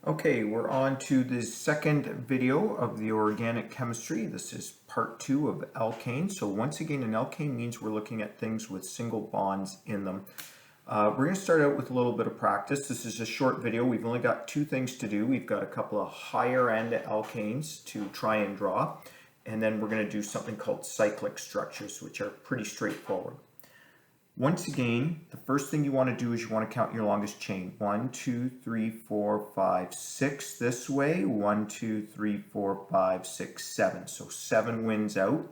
Okay, we're on to the second video of the organic chemistry. This is part 2 of alkane. So once again, an alkane means we're looking at things with single bonds in them. We're going to start out with a little bit of practice. This is a short video. We've only got two things to do. We've got a couple of higher end alkanes to try and draw. And then we're going to do something called cyclic structures, which are pretty straightforward. Once again, the first thing you want to do is you want to count your longest chain. 1, 2, 3, 4, 5, 6 this way. 1, 2, 3, 4, 5, 6, 7. So 7 wins out.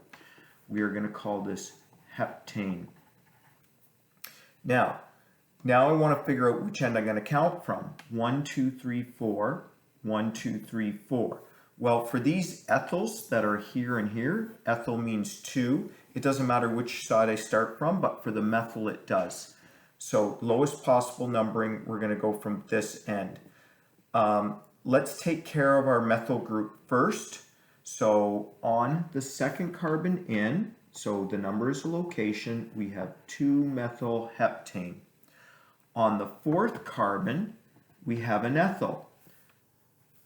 We are going to call this heptane. Now I want to figure out which end I'm going to count from. 1, 2, 3, 4. 1, 2, 3, 4. Well, for these ethyls that are here and here, ethyl means 2. It doesn't matter which side I start from, but for the methyl it does. So lowest possible numbering, we're going to go from this end. Let's take care of our methyl group first. So on the second carbon in, so the number is a location, we have 2-methyl heptane. On the fourth carbon, we have an ethyl.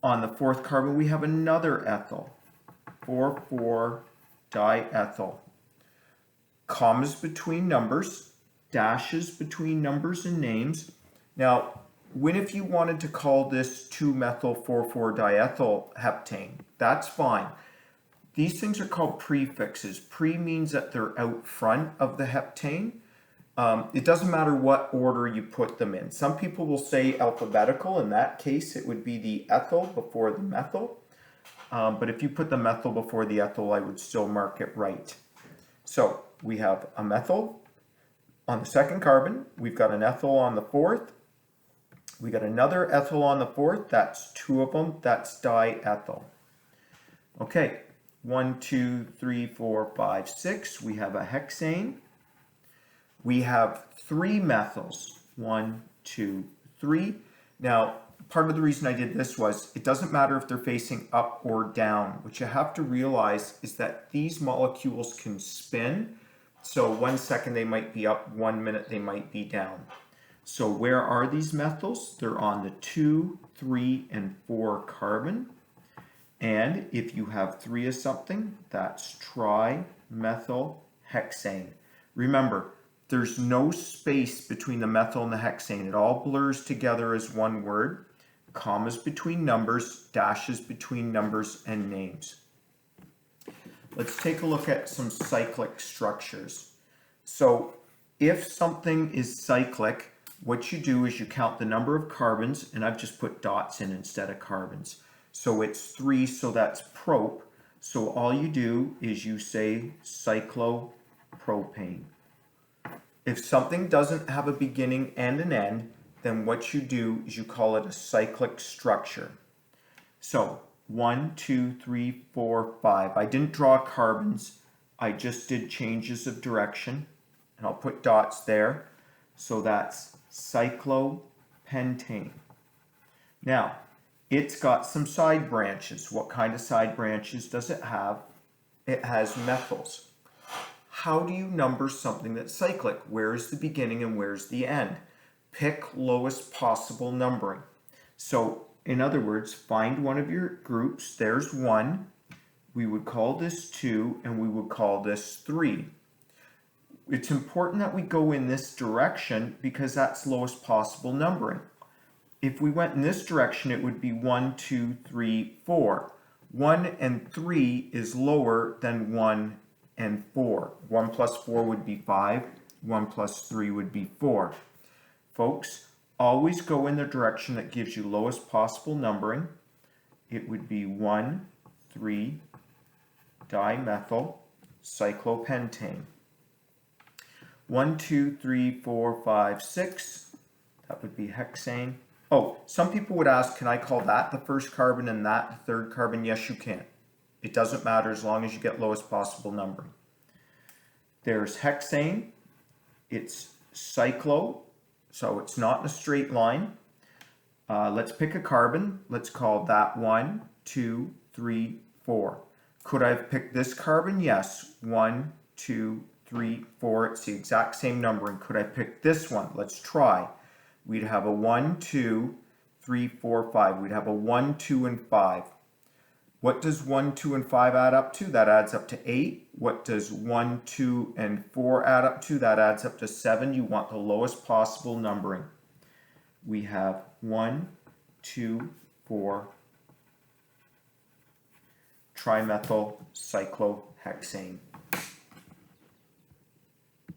On the fourth carbon, we have another ethyl, 4,4-diethyl. Commas between numbers, dashes between numbers and names. Now, if you wanted to call this 2-methyl 4,4-diethyl heptane, that's fine. These things are called prefixes. Pre means that they're out front of the heptane. It doesn't matter what order you put them in. Some people will say alphabetical. In that case, it would be the ethyl before the methyl. But if you put the methyl before the ethyl, I would still mark it right. So we have a methyl on the second carbon. We've got an ethyl on the fourth. We got another ethyl on the fourth. That's 2 of them. That's diethyl. Okay, 1, 2, 3, 4, 5, 6. We have a hexane. We have 3 methyls. 1, 2, 3. Now, part of the reason I did this was it doesn't matter if they're facing up or down. What you have to realize is that these molecules can spin. So 1 second they might be up, 1 minute they might be down. So where are these methyls? They're on the 2, 3, and 4 carbon. And if you have 3 of something, that's trimethylhexane. Remember, there's no space between the methyl and the hexane. It all blurs together as one word. Commas between numbers, dashes between numbers and names. Let's take a look at some cyclic structures. So if something is cyclic, what you do is you count the number of carbons, and I've just put dots in instead of carbons. So it's 3, so that's prop. So all you do is you say cyclopropane. If something doesn't have a beginning and an end, then what you do is you call it a cyclic structure. So 1, 2, 3, 4, 5. I didn't draw carbons. I just did changes of direction. And I'll put dots there. So that's cyclopentane. Now, it's got some side branches. What kind of side branches does it have? It has methyls. How do you number something that's cyclic? Where's the beginning and where's the end? Pick lowest possible numbering. So, in other words, find one of your groups. There's 1. We would call this 2, and we would call this 3. It's important that we go in this direction because that's lowest possible numbering. If we went in this direction, it would be 1, 2, 3, 4. 1 and 3 is lower than 1 and 4. 1 plus 4 would be 5. 1 plus 3 would be 4. Folks, always go in the direction that gives you lowest possible numbering. It would be 1, 3, dimethyl cyclopentane. 1, 2, 3, 4, 5, 6. That would be hexane. Oh, some people would ask, can I call that the first carbon and that the third carbon? Yes, you can. It doesn't matter as long as you get lowest possible numbering. There's hexane. It's cyclo, so it's not in a straight line. Let's pick a carbon. Let's call that 1, 2, 3, 4. Could I have picked this carbon? Yes. 1, 2, 3, 4. It's the exact same numbering. Could I pick this one? Let's try. We'd have a 1, 2, 3, 4, 5. We'd have a 1, 2, and 5. What does 1, 2, and 5 add up to? That adds up to 8. What does 1, 2, and 4 add up to? That adds up to 7. You want the lowest possible numbering. We have 1, 2, 4 trimethyl cyclohexane.